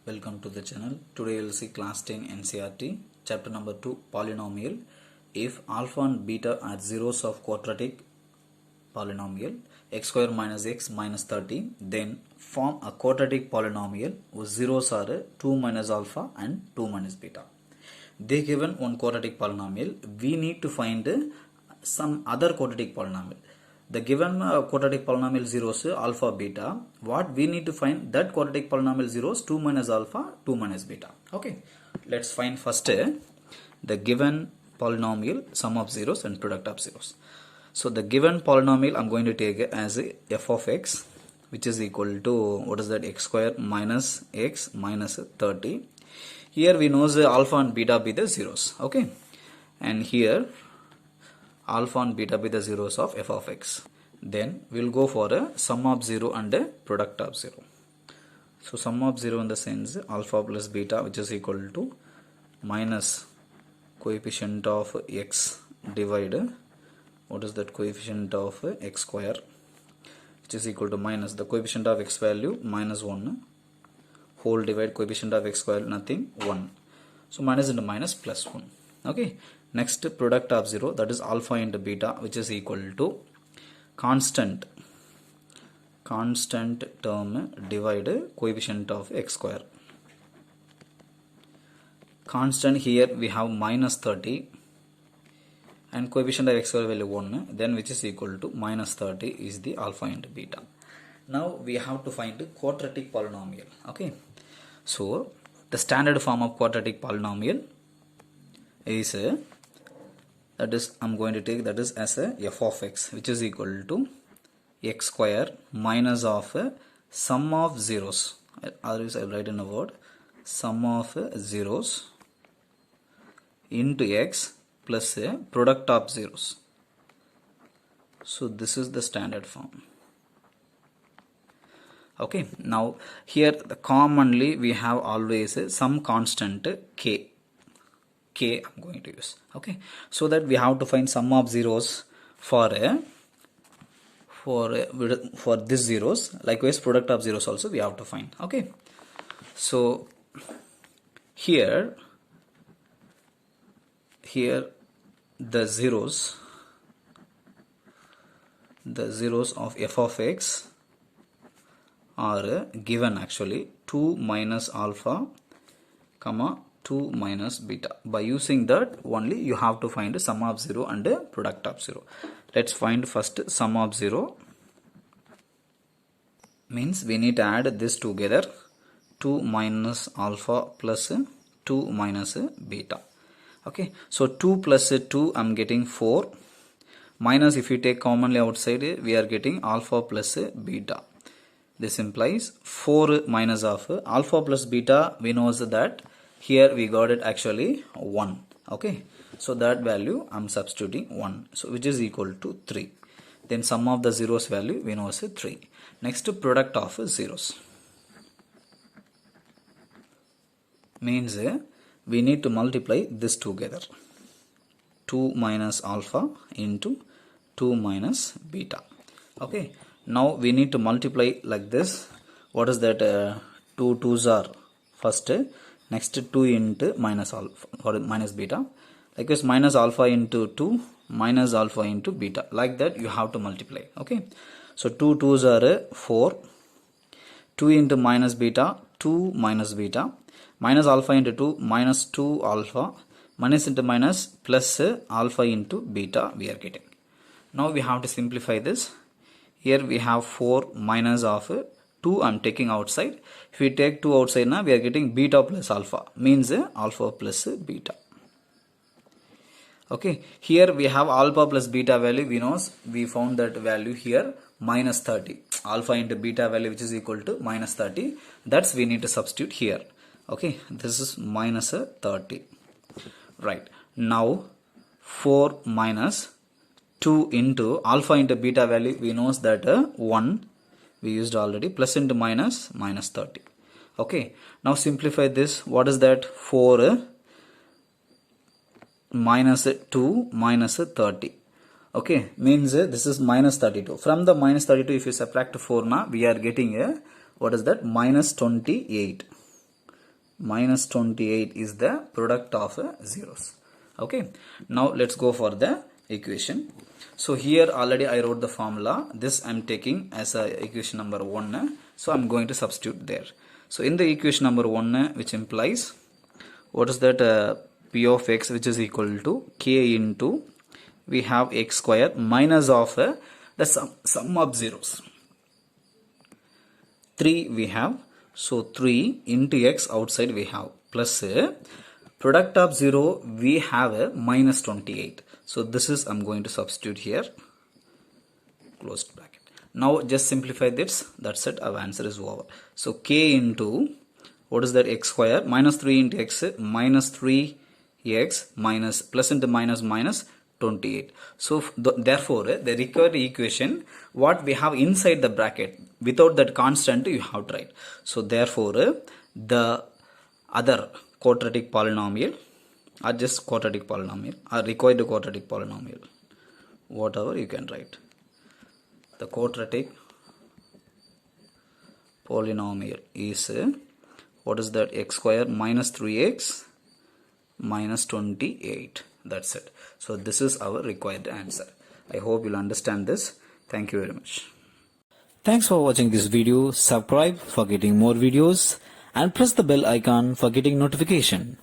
Welcome to the channel. Today we will see class 10 NCERT chapter number 2 polynomial. If alpha and beta are zeros of quadratic polynomial x square minus x minus 30, then form a quadratic polynomial whose zeros are 2 minus alpha and 2 minus beta. They given one quadratic polynomial, we need to find some other quadratic polynomial. The given quadratic polynomial zeros alpha beta, what we need to find that quadratic polynomial zeros 2 minus alpha 2 minus beta. Okay, let's find first the given polynomial sum of zeros and product of zeros. So the given polynomial I'm going to take as f of x, which is equal to, what is that, x square minus x minus 30. Here we know the alpha and beta be the zeros. Okay, and here alpha and beta be the zeros of f of x. Then we'll go for a sum of 0 and a product of 0. So sum of 0 in the sense alpha plus beta, which is equal to minus coefficient of x divided, what is that, coefficient of x square, which is equal to minus the coefficient of x value minus 1 whole divide coefficient of x square nothing 1. So minus into minus plus 1. Okay, next product of 0, that is alpha into beta, which is equal to constant term divided coefficient of x square. Constant here we have minus 30 and coefficient of x square value 1, then which is equal to minus 30 is the alpha into beta. Now we have to find the quadratic polynomial. Okay, so the standard form of quadratic polynomial is that is I'm going to take that is as a f of x, which is equal to x square minus of sum of zeros, otherwise I'll write in a word sum of zeros into x plus a product of zeros. So this is the standard form. Okay, now here the commonly we have always some constant k I'm going to use. Okay, so that we have to find sum of zeros for this zeros, likewise product of zeros also we have to find. Okay, so here the zeros of f of x are given actually 2 minus alpha comma 2 minus beta. By using that only you have to find sum of 0 and product of 0. Let's find first sum of 0. Means we need to add this together, 2 minus alpha plus 2 minus beta. Okay, so 2 plus 2 I'm getting 4 minus, if you take commonly outside we are getting alpha plus beta. This implies 4 minus of alpha plus beta, we know that here we got it actually 1. Okay, so that value I'm substituting 1, so which is equal to 3. Then sum of the zeros value we know is 3. Next product of zeros means we need to multiply this together, 2 minus alpha into 2 minus beta. Okay, now we need to multiply like this. What is that? 2 2s are first, next 2 into minus alpha or minus beta, likewise minus alpha into 2 minus alpha into beta, like that you have to multiply. Okay, so 2 2s are 4, 2 into minus beta 2 minus beta, minus alpha into 2 minus 2 alpha, minus into minus plus alpha into beta we are getting. Now we have to simplify this. Here we have 4 minus of 2 I'm taking outside. If we take 2 outside now, we are getting beta plus alpha, means alpha plus beta. Okay, here we have alpha plus beta value, we found that value here minus 30. Alpha into beta value, which is equal to minus 30. That's we need to substitute here. Okay, this is minus 30. Right, now 4 minus 2 into alpha into beta value, we know that 1 we used already, plus into minus 30. Okay, now simplify this. What is that? 4 minus 2 minus 30. Okay, means this is minus 32. From the minus 32, if you subtract 4 now, we are getting what is that? Minus 28. minus 28 is the product of zeros. Okay, now let's go for the equation. So here already I wrote the formula. This I'm taking as a equation number 1. So I'm going to substitute there. So in the equation number 1, which implies what is that, p of x, which is equal to k into, we have x square minus of the sum of zeros. 3 we have, so 3 into x outside we have, plus product of 0 we have a minus 28. So this is, I'm going to substitute here, closed bracket. Now just simplify this, that's it, our answer is over. So k into, what is that, x square, minus 3 into x, minus 3x, minus plus into minus minus 28. So therefore the required equation what we have inside the bracket, without that constant you have to write. So therefore the other quadratic polynomial or just quadratic polynomial or required quadratic polynomial, whatever you can write, the quadratic polynomial is what is that, x square minus 3x minus 28. That's it. So this is our required answer. I hope you'll understand this. Thank you very much. Thanks for watching this video. Subscribe for getting more videos and press the bell icon for getting notification.